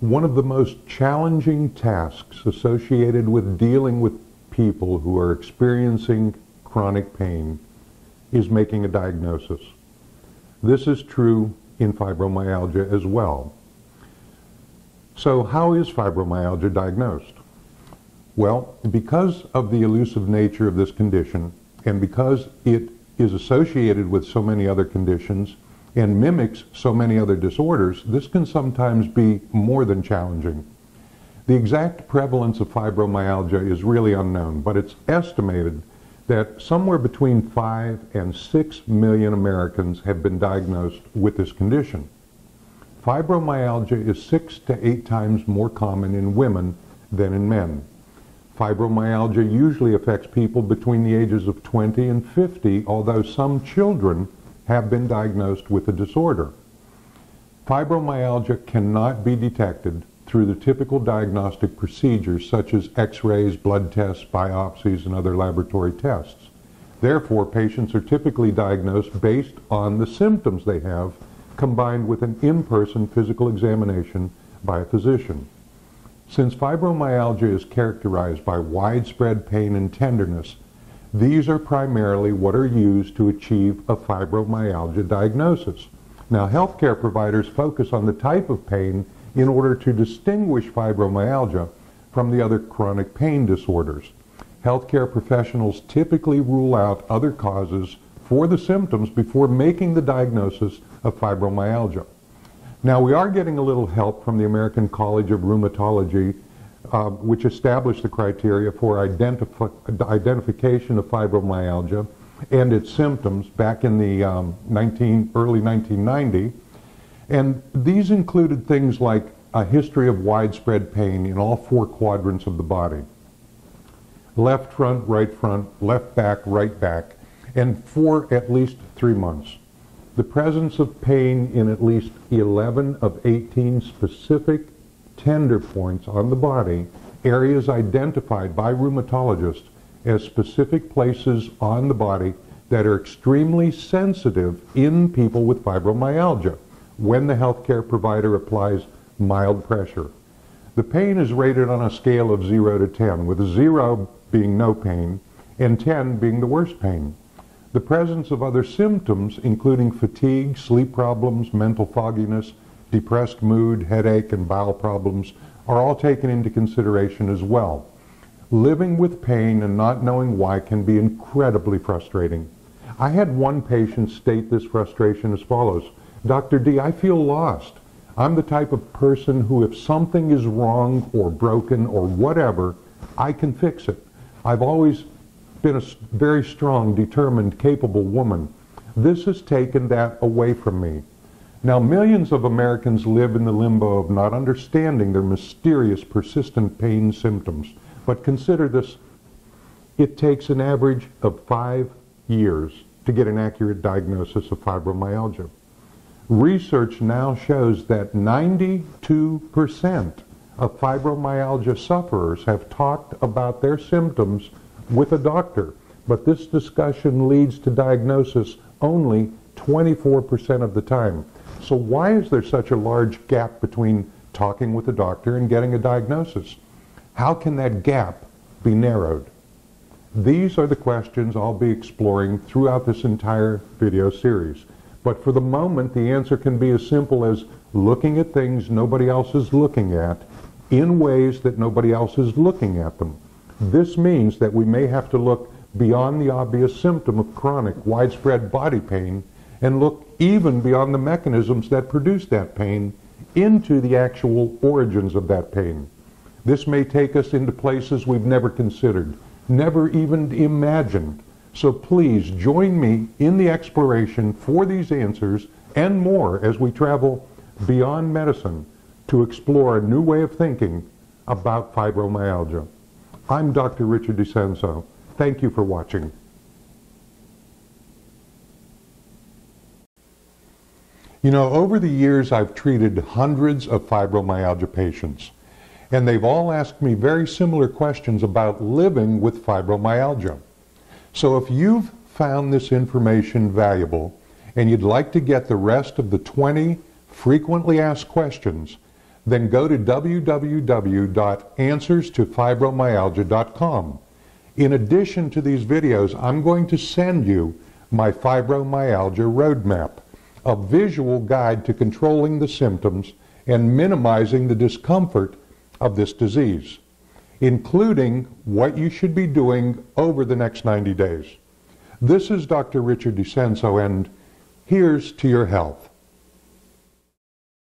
One of the most challenging tasks associated with dealing with people who are experiencing chronic pain is making a diagnosis. This is true in fibromyalgia as well. So how is fibromyalgia diagnosed? Well, because of the elusive nature of this condition, and because it is associated with so many other conditions and mimics so many other disorders, this can sometimes be more than challenging. The exact prevalence of fibromyalgia is really unknown, but it's estimated that somewhere between 5 and 6 million Americans have been diagnosed with this condition. Fibromyalgia is 6 to 8 times more common in women than in men. Fibromyalgia usually affects people between the ages of 20 and 50, although some children have been diagnosed with the disorder. Fibromyalgia cannot be detected through the typical diagnostic procedures such as x-rays, blood tests, biopsies, and other laboratory tests. Therefore, patients are typically diagnosed based on the symptoms they have, combined with an in-person physical examination by a physician. Since fibromyalgia is characterized by widespread pain and tenderness, these are primarily what are used to achieve a fibromyalgia diagnosis. Now, healthcare providers focus on the type of pain in order to distinguish fibromyalgia from the other chronic pain disorders. Healthcare professionals typically rule out other causes for the symptoms before making the diagnosis of fibromyalgia. Now, we are getting a little help from the American College of Rheumatology, which established the criteria for identification of fibromyalgia and its symptoms back in the early 1990. And these included things like a history of widespread pain in all 4 quadrants of the body. Left front, left back, right back, and for at least 3 months. The presence of pain in at least 11 of 18 specific tender points on the body, areas identified by rheumatologists as specific places on the body that are extremely sensitive in people with fibromyalgia when the healthcare provider applies mild pressure. The pain is rated on a scale of 0 to 10, with 0 being no pain and 10 being the worst pain. The presence of other symptoms, including fatigue, sleep problems, mental fogginess, depressed mood, headache, and bowel problems, are all taken into consideration as well. Living with pain and not knowing why can be incredibly frustrating. I had one patient state this frustration as follows: Dr. D, I feel lost. I'm the type of person who, if something is wrong or broken or whatever, I can fix it. I've always been a very strong, determined, capable woman. This has taken that away from me. Now, millions of Americans live in the limbo of not understanding their mysterious, persistent pain symptoms. But consider this: it takes an average of 5 years to get an accurate diagnosis of fibromyalgia. Research now shows that 92% of fibromyalgia sufferers have talked about their symptoms with a doctor, but this discussion leads to diagnosis only 24% of the time. So why is there such a large gap between talking with a doctor and getting a diagnosis? How can that gap be narrowed? These are the questions I'll be exploring throughout this entire video series. But for the moment, the answer can be as simple as looking at things nobody else is looking at in ways that nobody else is looking at them. This means that we may have to look beyond the obvious symptom of chronic, widespread body pain and look even beyond the mechanisms that produce that pain into the actual origins of that pain. This may take us into places we've never considered, never even imagined. So please join me in the exploration for these answers and more as we travel beyond medicine to explore a new way of thinking about fibromyalgia. I'm Dr. Richard DiCenso. Thank you for watching. You know, over the years I've treated hundreds of fibromyalgia patients, and they've all asked me very similar questions about living with fibromyalgia. So if you've found this information valuable and you'd like to get the rest of the 20 frequently asked questions, then go to www.answerstofibromyalgia.com. In addition to these videos, I'm going to send you my Fibromyalgia Roadmap, a visual guide to controlling the symptoms and minimizing the discomfort of this disease, including what you should be doing over the next 90 days. This is Dr. Richard DiCenso, and here's to your health.